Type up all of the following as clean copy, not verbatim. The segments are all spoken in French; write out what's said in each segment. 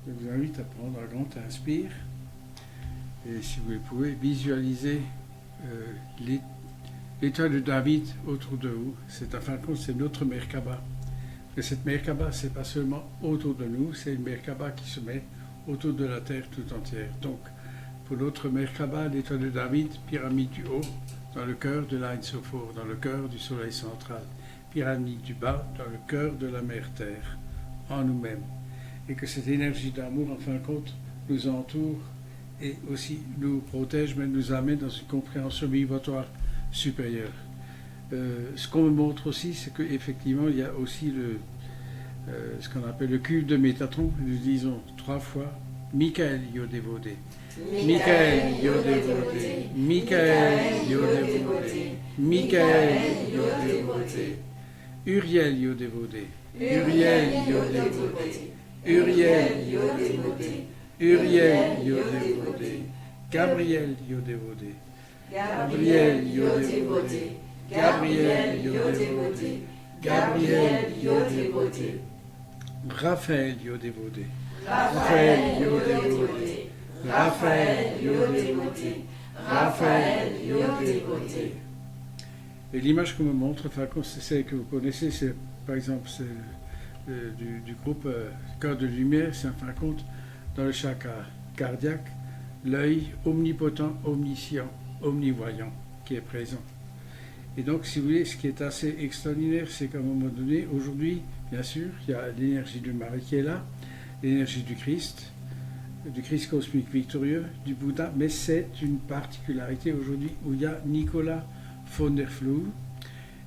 Je vous invite à prendre un grand inspire et si vous le pouvez, visualiser l'étoile de David autour de vous. C'est en fin de compte, c'est notre Merkaba. Mais cette Merkaba, c'est pas seulement autour de nous, c'est une Merkaba qui se met autour de la Terre tout entière. Donc, pour notre Merkaba, l'étoile de David, pyramide du haut, dans le cœur de l'Ain Sophor, dans le cœur du soleil central. Pyramide du bas, dans le cœur de la mère Terre, en nous-mêmes. Et que cette énergie d'amour, en fin de compte, nous entoure et aussi nous protège, mais nous amène dans une compréhension vibratoire supérieure. Ce qu'on me montre aussi, c'est qu'effectivement, il y a aussi ce qu'on appelle le cube de Métatron. Nous disons 3 fois Michael Yodévodé. Michael Yodévodé. Michael Yodévodé. Michael Yodévodé. Uriel Yodévodé. Uriel Yodévodé. Uriel Yodévodé. Uriel Yodévodé. Gabriel Yodévodé. Gabriel Yodévodé. Gabriel Yodévodé. Gabriel Yodévodé. Raphaël Yodévodé. Raphaël Yodévodé. Raphaël Yodévodé. Raphaël Yodévodé. Et l'image qu'on me montre, enfin, c'est celle que vous connaissez, c'est par exemple du groupe Cœur de Lumière, c'est en fin de compte dans le chakra cardiaque, l'œil omnipotent, omniscient, omnivoyant qui est présent. Et donc, si vous voulez, ce qui est assez extraordinaire, c'est qu'à un moment donné, aujourd'hui, bien sûr, il y a l'énergie du Marie qui est là, l'énergie du Christ cosmique victorieux, du Bouddha, mais c'est une particularité aujourd'hui où il y a Nicolas von der Flue,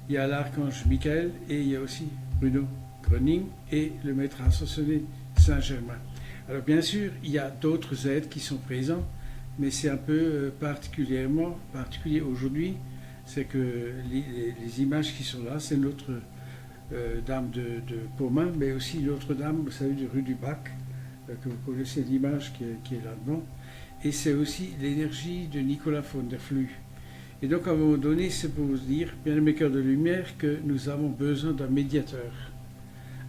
il y a l'archange Michael et il y a aussi Bruno Gröning et le maître ascensionné Saint-Germain. Alors bien sûr, il y a d'autres êtres qui sont présents, mais c'est un peu particulier aujourd'hui, c'est que les images qui sont là, c'est notre dame de Pomain, mais aussi l'autre dame, vous savez, de rue du Bac, que vous connaissez l'image qui est là-dedans, et c'est aussi l'énergie de Nicolas von der Flue. Et donc à un moment donné, c'est pour vous dire, bien-aimés cœurs de lumière, que nous avons besoin d'un médiateur.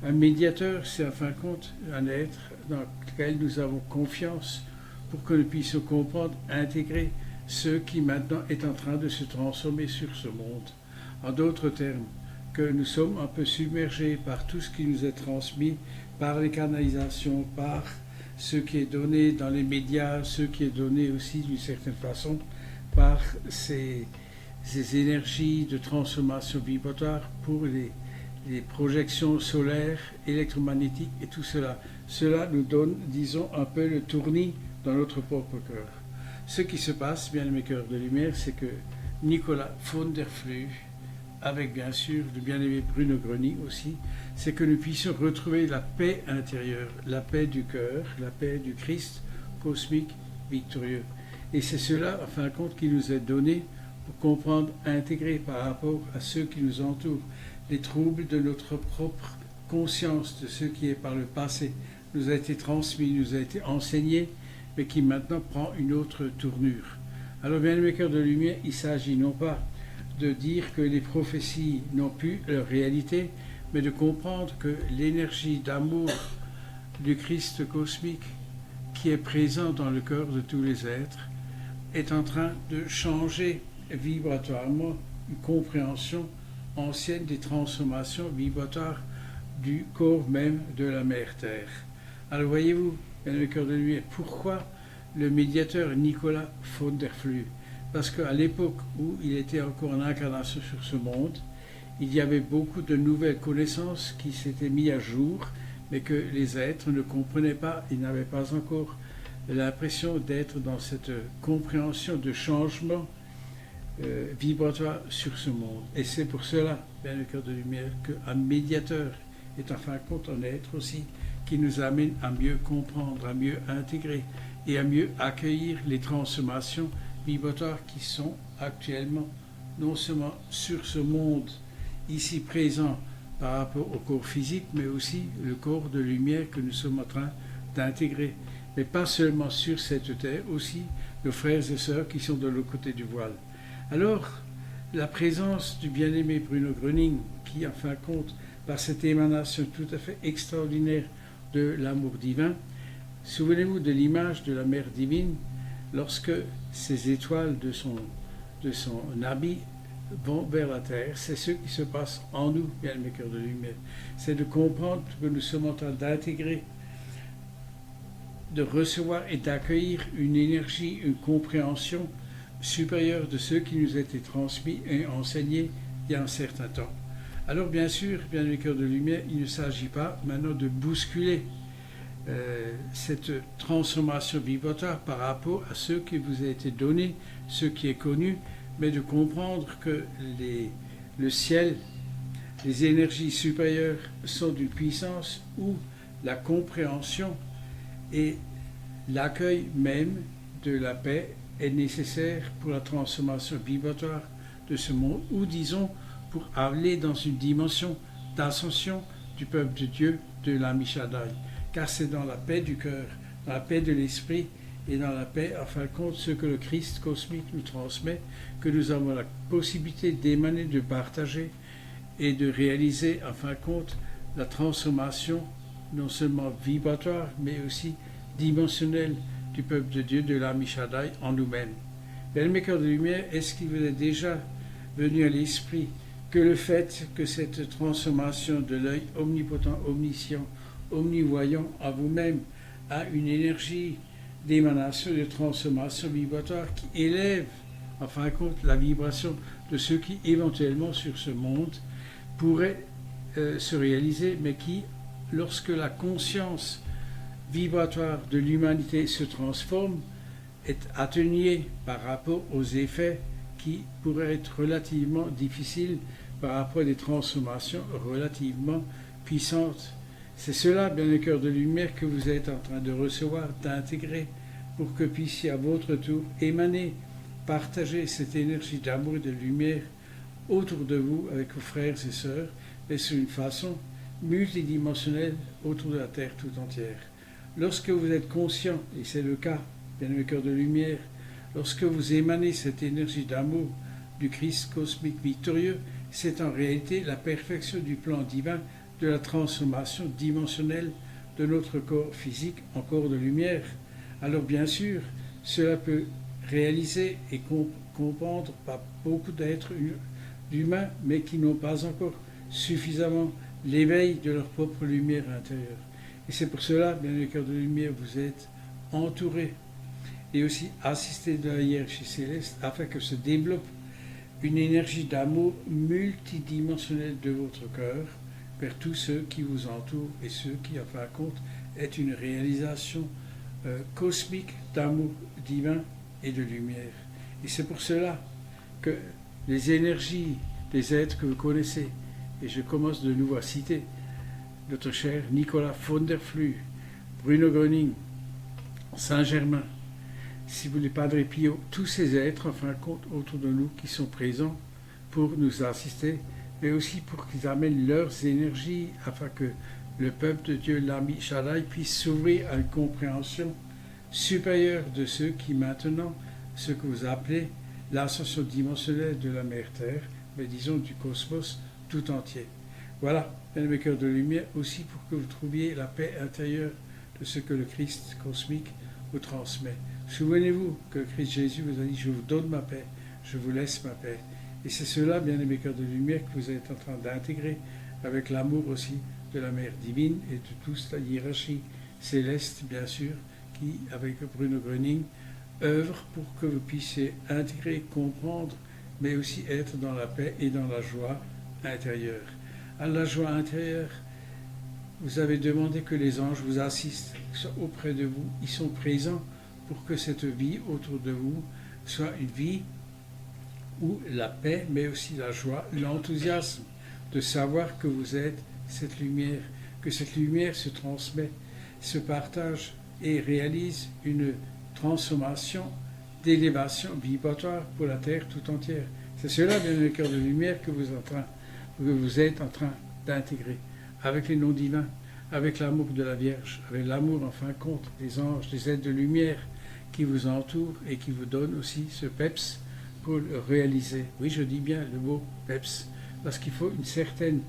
Un médiateur, c'est en fin de compte un être dans lequel nous avons confiance pour que nous puissions comprendre, intégrer ce qui maintenant est en train de se transformer sur ce monde. En d'autres termes, que nous sommes un peu submergés par tout ce qui nous est transmis, par les canalisations, par ce qui est donné dans les médias, ce qui est donné aussi d'une certaine façon par ces énergies de transformation vibratoire pour les projections solaires, électromagnétiques et tout cela. Cela nous donne, disons, un peu le tournis dans notre propre cœur. Ce qui se passe, bien mes cœurs de lumière, c'est que Nicolas von der Flue, avec bien sûr le bien-aimé Bruno Gröning aussi, c'est que nous puissions retrouver la paix intérieure, la paix du cœur, la paix du Christ cosmique victorieux. Et c'est cela, en fin de compte, qui nous est donné pour comprendre, intégrer par rapport à ceux qui nous entourent, les troubles de notre propre conscience, de ce qui est par le passé, nous a été transmis, nous a été enseigné, mais qui maintenant prend une autre tournure. Alors, bien mes cœurs de lumière, il s'agit non pas de dire que les prophéties n'ont plus leur réalité, mais de comprendre que l'énergie d'amour du Christ cosmique qui est présent dans le cœur de tous les êtres est en train de changer vibratoirement une compréhension ancienne des transformations vibratoires du corps même de la Mère Terre. Alors voyez-vous, bien le cœur de lumière, pourquoi le médiateur Nicolas von der Flue? Parce qu'à l'époque où il était encore en incarnation sur ce monde, il y avait beaucoup de nouvelles connaissances qui s'étaient mises à jour, mais que les êtres ne comprenaient pas, ils n'avaient pas encore l'impression d'être dans cette compréhension de changement vibratoire sur ce monde. Et c'est pour cela, bien le cœur de lumière, qu'un médiateur est en fin de compte un être aussi qui nous amène à mieux comprendre, à mieux intégrer et à mieux accueillir les transformations vibratoires qui sont actuellement non seulement sur ce monde ici présent par rapport au corps physique, mais aussi le corps de lumière que nous sommes en train d'intégrer. Mais pas seulement sur cette terre, aussi nos frères et sœurs qui sont de l'autre côté du voile. Alors, la présence du bien-aimé Bruno Gröning, qui en fin de compte, par cette émanation tout à fait extraordinaire de l'amour divin, Souvenez-vous de l'image de la Mère divine lorsque ces étoiles de son habit vont vers la terre. C'est ce qui se passe en nous, bien mes cœurs de lumière. C'est de comprendre que nous sommes en train d'intégrer, de recevoir et d'accueillir une énergie, une compréhension supérieure de ce qui nous a été transmis et enseigné il y a un certain temps. Alors bien sûr, bien mes cœurs de lumière, il ne s'agit pas maintenant de bousculer cette transformation vibratoire par rapport à ce qui vous a été donné, ce qui est connu, mais de comprendre que le ciel, les énergies supérieures sont d'une puissance où la compréhension et l'accueil même de la paix est nécessaire pour la transformation vibratoire de ce monde, ou disons pour aller dans une dimension d'ascension du peuple de Dieu, de l'Ami Shaddai. Car c'est dans la paix du cœur, dans la paix de l'esprit et dans la paix, en fin de compte, ce que le Christ cosmique nous transmet, que nous avons la possibilité d'émaner, de partager et de réaliser, en fin de compte, la transformation non seulement vibratoire, mais aussi dimensionnelle du peuple de Dieu, de l'Ami Shaddai, en nous-mêmes. Bien, mes cœurs de lumière, est-ce qu'il vous est déjà venu à l'esprit que le fait que cette transformation de l'œil omnipotent, omniscient, omnivoyant à vous-même a une énergie d'émanation, de transformation vibratoire qui élève, en fin de compte, la vibration de ceux qui, éventuellement, sur ce monde, pourraient se réaliser, mais qui, lorsque la conscience vibratoire de l'humanité se transforme, est atténuée par rapport aux effets qui pourraient être relativement difficiles par rapport à des transformations relativement puissantes. C'est cela, bien le cœur de lumière, que vous êtes en train de recevoir, d'intégrer, pour que puissiez à votre tour émaner, partager cette énergie d'amour et de lumière autour de vous avec vos frères et sœurs, mais sur une façon multidimensionnelle autour de la Terre tout entière. Lorsque vous êtes conscient, et c'est le cas, bien le cœur de lumière, lorsque vous émanez cette énergie d'amour du Christ cosmique victorieux, c'est en réalité la perfection du plan divin de la transformation dimensionnelle de notre corps physique en corps de lumière. Alors bien sûr, cela peut réaliser et comprendre par beaucoup d'êtres humains, mais qui n'ont pas encore suffisamment l'éveil de leur propre lumière intérieure. Et c'est pour cela, bien le cœur de lumière, vous êtes entouré et aussi assisté de la hiérarchie céleste afin que se développe une énergie d'amour multidimensionnelle de votre cœur vers tous ceux qui vous entourent et ceux qui, en fin de compte, est une réalisation cosmique d'amour divin et de lumière. Et c'est pour cela que les énergies des êtres que vous connaissez, et je commence de nouveau à citer notre cher Nicolas von der Flue, Bruno Gröning, Saint-Germain, si vous voulez, Padre Pio, tous ces êtres, en fin de compte, autour de nous, qui sont présents pour nous assister, mais aussi pour qu'ils amènent leurs énergies afin que le peuple de Dieu, l'Ami Shaddai, puisse s'ouvrir à une compréhension supérieure de ceux qui maintenant, ce que vous appelez l'ascension dimensionnelle de la Mère Terre, mais disons du cosmos tout entier. Voilà, mes cœurs de lumière, aussi pour que vous trouviez la paix intérieure de ce que le Christ cosmique vous transmet. Souvenez-vous que Christ Jésus vous a dit « Je vous donne ma paix, je vous laisse ma paix ». Et c'est cela, bien aimés cœurs de lumière, que vous êtes en train d'intégrer avec l'amour aussi de la Mère divine et de toute la hiérarchie céleste, bien sûr, qui, avec Bruno Gröning, œuvre pour que vous puissiez intégrer, comprendre, mais aussi être dans la paix et dans la joie intérieure. À la joie intérieure, vous avez demandé que les anges vous assistent, soient auprès de vous, ils sont présents pour que cette vie autour de vous soit une vie où la paix, mais aussi la joie, l'enthousiasme de savoir que vous êtes cette lumière, que cette lumière se transmet, se partage et réalise une transformation d'élévation vibratoire pour la Terre tout entière. C'est cela, bien le cœur de lumière, que vous êtes en train d'intégrer avec les noms divins, avec l'amour de la Vierge, avec l'amour, en fin de compte, des anges, des êtres de lumière qui vous entourent et qui vous donnent aussi ce peps pour le réaliser. Oui, je dis bien le mot peps, parce qu'il faut une certaine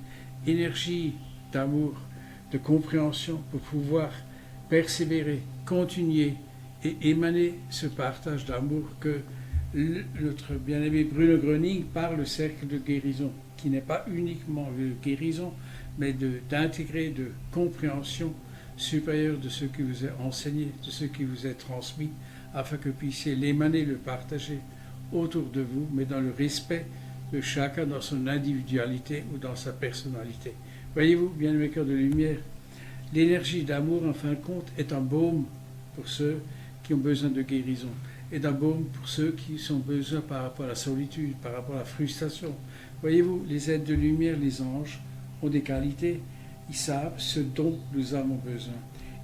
énergie d'amour, de compréhension pour pouvoir persévérer, continuer et émaner ce partage d'amour que notre bien-aimé Bruno Gröning parle le cercle de guérison, qui n'est pas uniquement de guérison, mais d'intégrer de compréhension supérieure de ce qui vous est enseigné, de ce qui vous est transmis, afin que vous puissiez l'émaner, le partager autour de vous, mais dans le respect de chacun dans son individualité ou dans sa personnalité. Voyez-vous, bien-aimés cœurs de lumière, l'énergie d'amour, en fin de compte, est un baume pour ceux qui ont besoin de guérison, est un baume pour ceux qui ont besoin par rapport à la solitude, par rapport à la frustration. Voyez-vous, les êtres de lumière, les anges, ont des qualités, ils savent ce dont nous avons besoin.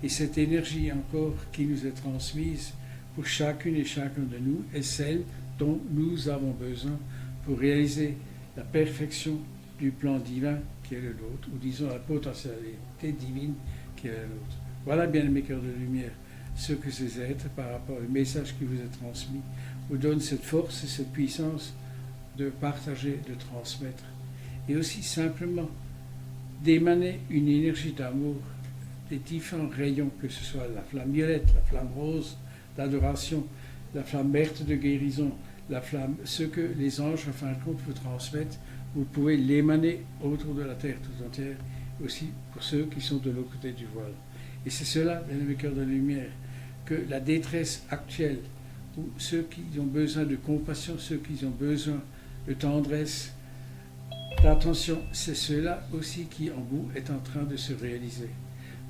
Et cette énergie encore qui nous est transmise pour chacune et chacun de nous est celle dont nous avons besoin pour réaliser la perfection du plan divin qui est le nôtre, ou disons la potentialité divine qui est la nôtre. Voilà, bien mes cœurs de lumière, ce que ces êtres, par rapport au message qui vous est transmis, vous donnent cette force et cette puissance de partager, de transmettre. Et aussi simplement d'émaner une énergie d'amour des différents rayons, que ce soit la flamme violette, la flamme rose d'adoration, la flamme verte de guérison, la flamme, ce que les anges, en fin de compte, vous transmettent, vous pouvez l'émaner autour de la terre tout entière, aussi pour ceux qui sont de l'autre côté du voile. Et c'est cela, mes cœurs de lumière, que la détresse actuelle, ou ceux qui ont besoin de compassion, ceux qui ont besoin de tendresse, d'attention, c'est cela aussi qui en vous est en train de se réaliser.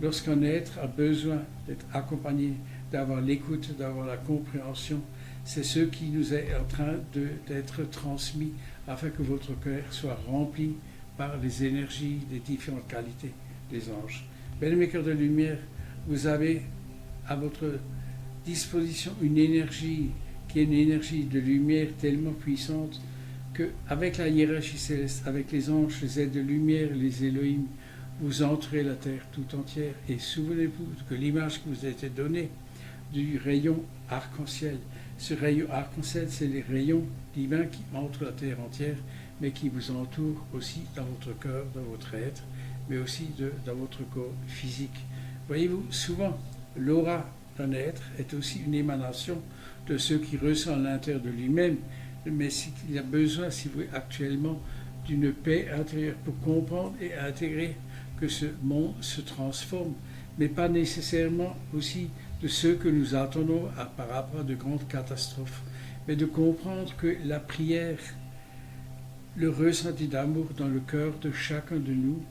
Lorsqu'un être a besoin d'être accompagné, d'avoir l'écoute, d'avoir la compréhension, c'est ce qui nous est en train d'être transmis afin que votre cœur soit rempli par les énergies des différentes qualités des anges. Mes cœurs de lumière, vous avez à votre disposition une énergie qui est une énergie de lumière tellement puissante qu'avec la hiérarchie céleste, avec les anges, les êtres de lumière, les Elohim, vous entrez la terre tout entière. Et souvenez-vous que l'image qui vous a été donnée du rayon arc-en-ciel, ce rayon arc-en-ciel, c'est les rayons divins qui entrent la terre entière, mais qui vous entourent aussi dans votre cœur, dans votre être, mais aussi dans votre corps physique. Voyez-vous, souvent, l'aura d'un être est aussi une émanation de ce qui ressent à l'intérieur de lui-même, mais il a besoin, si vous voulez, actuellement, d'une paix intérieure pour comprendre et intégrer que ce monde se transforme, mais pas nécessairement aussi de ce que nous attendons par rapport à de grandes catastrophes, mais de comprendre que la prière, le ressenti d'amour dans le cœur de chacun de nous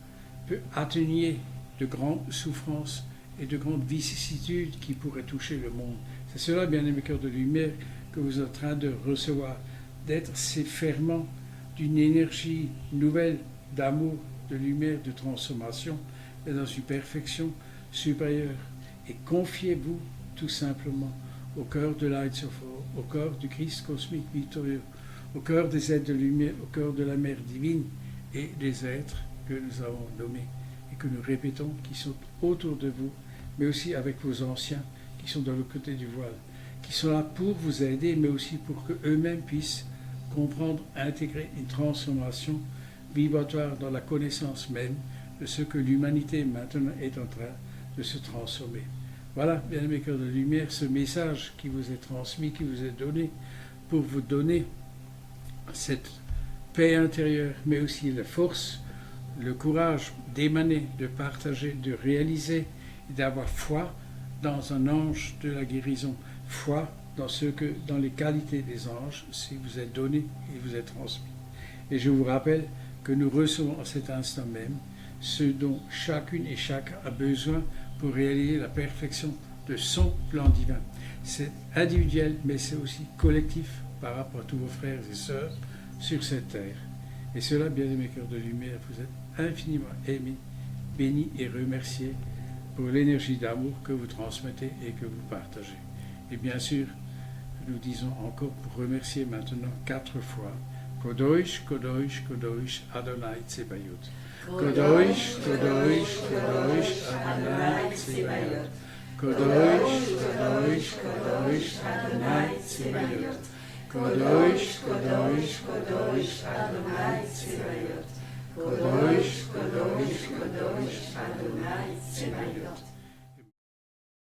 peut atténuer de grandes souffrances et de grandes vicissitudes qui pourraient toucher le monde. C'est cela, bien-aimés cœurs de lumière, que vous êtes en train de recevoir, d'être ces ferments d'une énergie nouvelle d'amour, de lumière, de transformation, et dans une perfection supérieure. Et confiez-vous tout simplement au cœur de Lights of All, au cœur du Christ cosmique victorieux, au cœur des êtres de lumière, au cœur de la Mère divine et des êtres que nous avons nommés et que nous répétons, qui sont autour de vous, mais aussi avec vos anciens qui sont de l'autre côté du voile, qui sont là pour vous aider, mais aussi pour qu'eux-mêmes puissent comprendre, intégrer une transformation vibratoire dans la connaissance même de ce que l'humanité maintenant est en train de se transformer. Voilà, bien-aimés cœurs de lumière, ce message qui vous est transmis, qui vous est donné, pour vous donner cette paix intérieure, mais aussi la force, le courage d'émaner, de partager, de réaliser et d'avoir foi dans un ange de la guérison, foi dans les qualités des anges, si vous êtes donné et vous êtes transmis. Et je vous rappelle que nous recevons à cet instant même ce dont chacune et chacun a besoin pour réaliser la perfection de son plan divin. C'est individuel, mais c'est aussi collectif par rapport à tous vos frères et sœurs sur cette terre. Et cela, bien-aimés cœurs de lumière, vous êtes infiniment aimés, bénis et remerciés pour l'énergie d'amour que vous transmettez et que vous partagez. Et bien sûr, nous disons encore pour remercier maintenant 4 fois Kodosh, Kodosh, Kodosh, Adonai Tsebayot. Kodosh, Kodosh, Kodosh, Adonai Tsebayot. Kodosh, Kodosh, Kodosh, Adonai Tsebayot. Kodosh, Kodosh, Kodosh, Adonai Tsebayot. Kodosh, Kodosh, Kodosh, Adonai Tsebayot.